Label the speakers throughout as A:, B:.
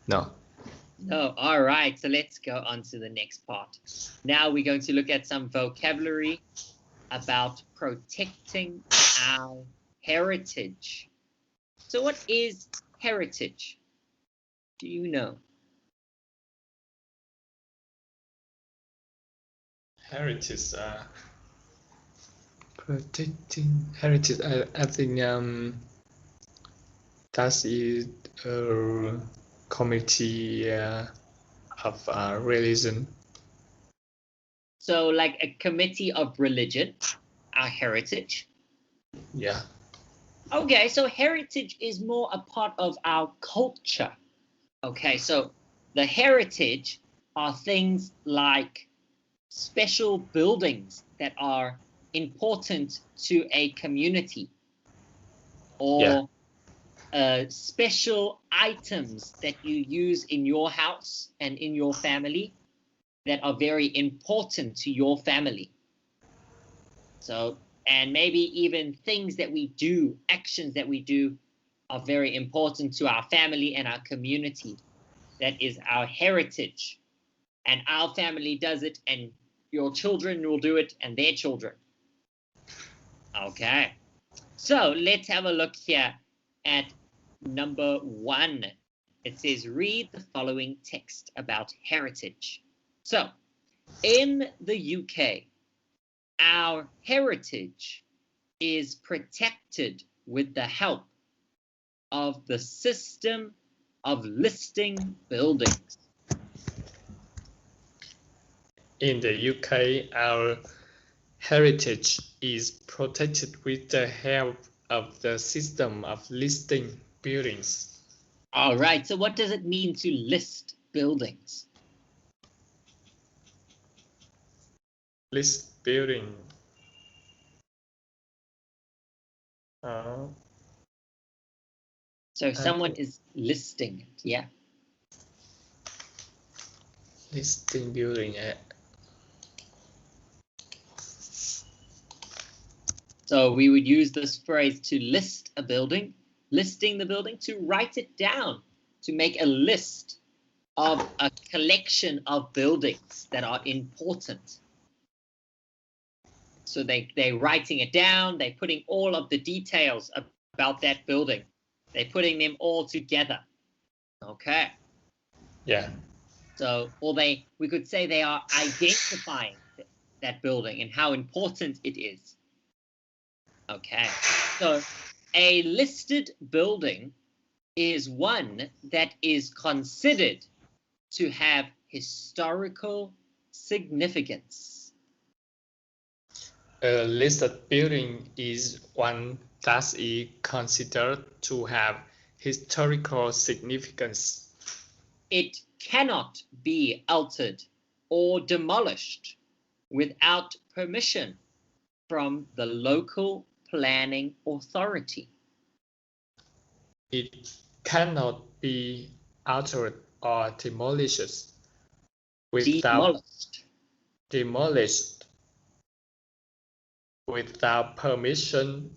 A: No.
B: No. All right. So let's go on to the next part. Now we're going to look at some vocabulary about protecting our heritage. So what is heritage? Do you know?
A: Heritage. Protecting heritage. I think that is a community of religion.
B: So like a committee of religion, our heritage.
A: Yeah.
B: Okay, so heritage is more a part of our culture. Okay, so the heritage are things like special buildings that are important to a community, or special items that you use in your house and in your family that are very important to your family. So, and maybe even things that we do, actions that we do, are very important to our family and our community. That is our heritage. And our family does it, and your children will do it, and their children. Okay. So let's have a look here at number 1. It says, read the following text about heritage. So, in the UK, our heritage is protected with the help of the system of listing buildings.
A: In the UK, our heritage is protected with the help of the system of listing buildings.
B: All right, so what does it mean to list buildings?
A: List building.
B: So someone is listing it, yeah.
A: Listing building.
B: So we would use this phrase to list a building, listing the building, to write it down, to make a list of a collection of buildings that are important. So they're writing it down, they're putting all of the details about that building. They're putting them all together. Okay.
A: Yeah.
B: So, or we could say they are identifying that building and how important it is. Okay. So a listed building is one that is considered to have historical significance.
A: A listed building is one that is considered to have historical significance.
B: It cannot be altered or demolished without permission from the local planning authority.
A: It cannot be altered or demolished without permission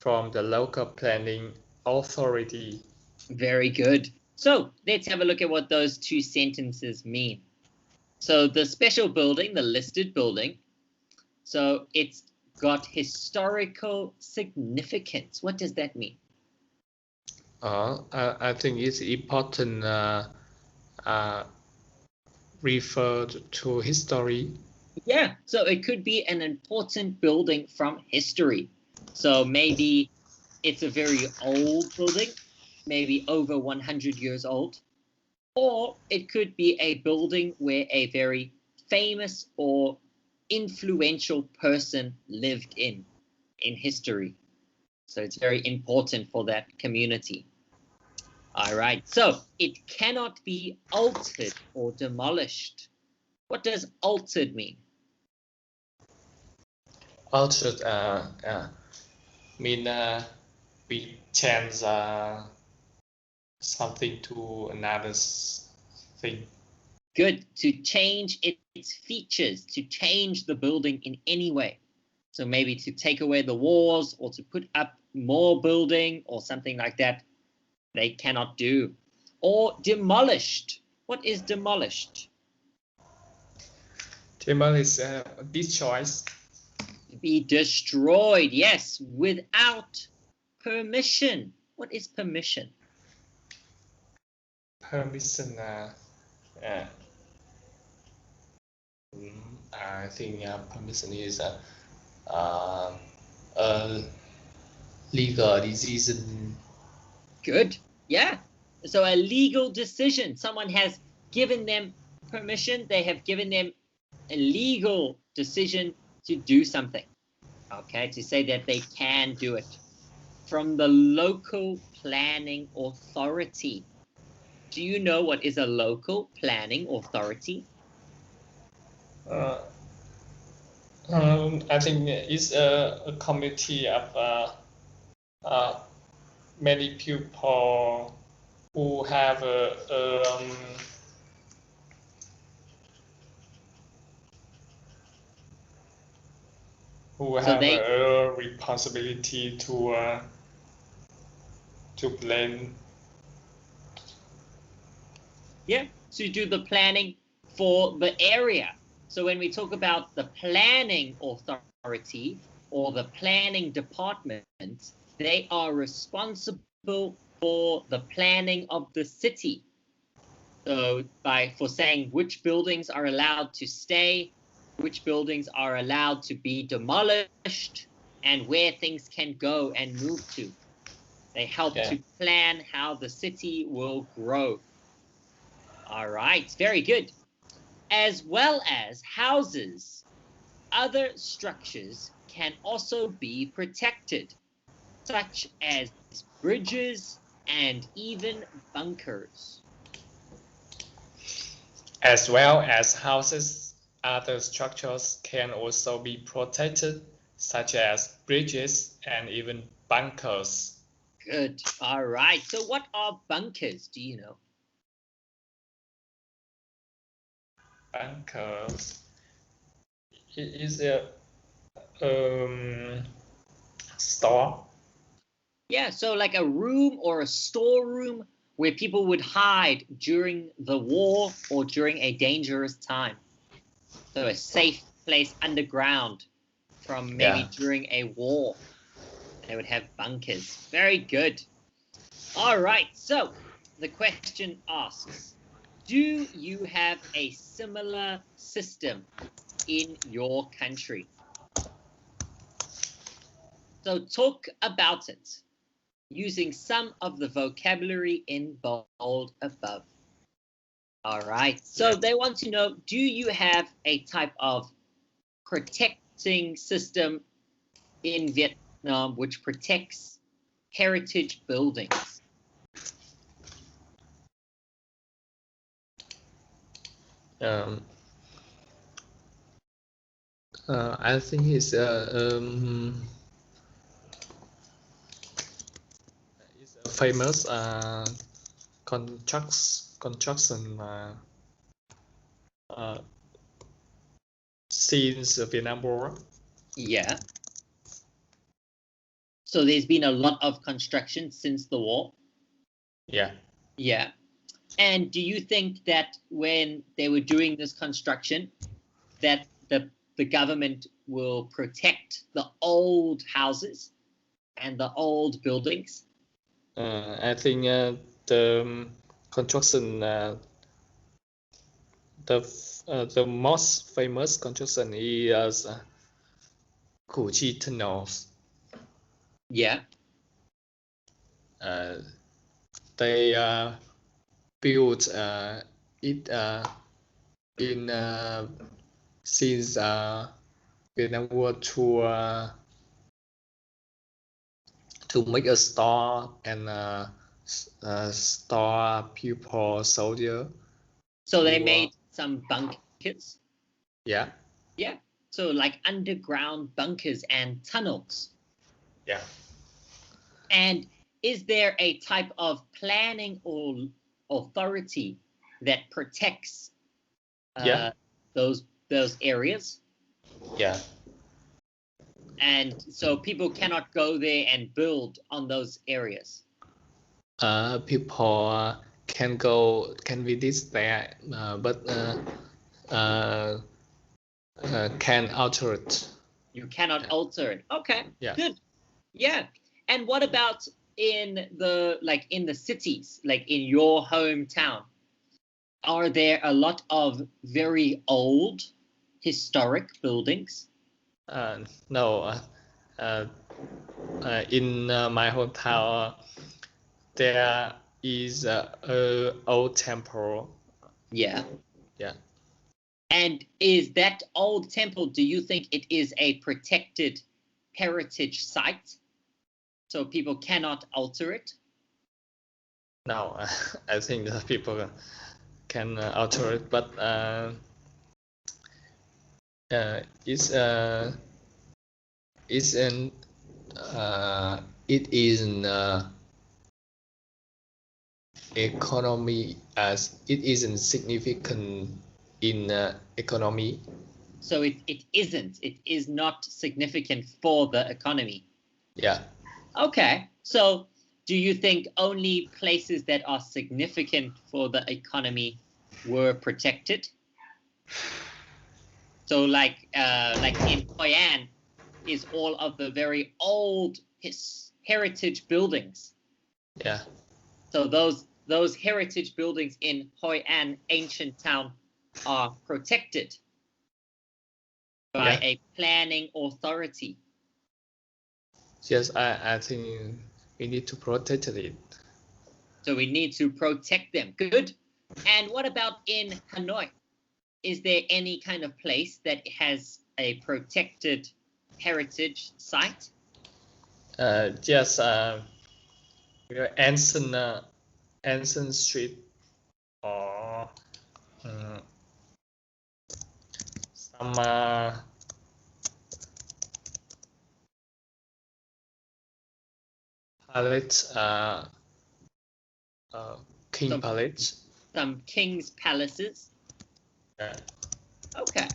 A: from the local planning authority.
B: Very good. So let's have a look at what those two sentences mean. So the special building, the listed building, so it's got historical significance. What does that mean?
A: I think it's important referred to history.
B: Yeah, so it could be an important building from history. So maybe it's a very old building, maybe over 100 years old. Or it could be a building where a very famous or influential person lived in history. So it's very important for that community. All right, so it cannot be altered or demolished. What does altered mean?
A: Altered mean we change something to another thing.
B: Good, to change its features, to change the building in any way. So maybe to take away the walls or to put up more building or something like that, they cannot do. or demolished. What is demolished?
A: Demolish, destroy.
B: Be destroyed, yes, without permission. What is permission?
A: Permission. I think permission is a legal decision.
B: Good. Yeah. So a legal decision. Someone has given them permission. They have given them a legal decision to do something. Okay, to say that they can do it. From the local planning authority. Do you know what is a local planning authority?
A: I think it's a committee of many people who have a responsibility to plan.
B: Yeah, to do the planning for the area. So when we talk about the planning authority or the planning department, they are responsible for the planning of the city. So for saying which buildings are allowed to stay, which buildings are allowed to be demolished, and where things can go and move to. They help to plan how the city will grow. All right, very good. As well as houses, other structures can also be protected, such as bridges and even bunkers.
A: As well as houses, other structures can also be protected, such as bridges and even bunkers.
B: Good. All right. So what are bunkers? Do you know?
A: Bunkers is a store.
B: Yeah, so like a room or a storeroom where people would hide during the war or during a dangerous time. So a safe place underground from maybe during a war. They would have bunkers. Very good. All right, so the question asks, do you have a similar system in your country? So talk about it using some of the vocabulary in bold above. All right, so they want to know, do you have a type of protecting system in Vietnam which protects heritage buildings?
A: I think it's a famous construction since the Vietnam War.
B: Yeah. So there's been a lot of construction since the war?
A: Yeah.
B: Yeah. And do you think that when they were doing this construction, that the government will protect the old houses and the old buildings?
A: I think the construction, the most famous construction is Củ Chi tunnels.
B: Yeah.
A: They built it in since Vietnam War to make a store and store people, soldier.
B: So they made some bunkers?
A: Yeah.
B: Yeah. So like underground bunkers and tunnels.
A: Yeah.
B: And is there a type of planning or authority that protects those areas?
A: Yeah.
B: And so people cannot go there and build on those areas?
A: People can visit there, but can alter it.
B: You cannot alter it. Okay.
A: Yeah.
B: Good. Yeah. And what about in the cities, like in your hometown? Are there a lot of very old historic buildings?
A: No. In my hometown, there is a old temple.
B: Yeah.
A: Yeah.
B: And is that old temple, do you think it is a protected heritage site? So people cannot alter it?
A: No, I think that people can alter it, but it is an economy, as it isn't significant in economy.
B: So it isn't. It is not significant for the economy.
A: Yeah.
B: Okay. So do you think only places that are significant for the economy were protected? So like in Hoi An is all of the very old heritage buildings.
A: Yeah.
B: So those heritage buildings in Hoi An, ancient town, are protected by a planning authority.
A: Yes, I think we need to protect it.
B: So we need to protect them. Good. And what about in Hanoi? Is there any kind of place that has a protected heritage site?
A: Yes, Anson Street, or some palace, King Palace.
B: Some king's palaces.
A: Yeah.
B: Okay.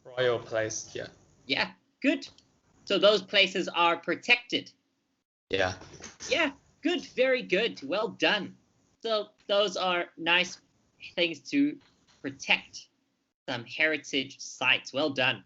A: Royal place, yeah.
B: Yeah, good. So those places are protected.
A: Yeah.
B: Yeah, good, very good. Well done. So those are nice things to protect, some heritage sites. Well done.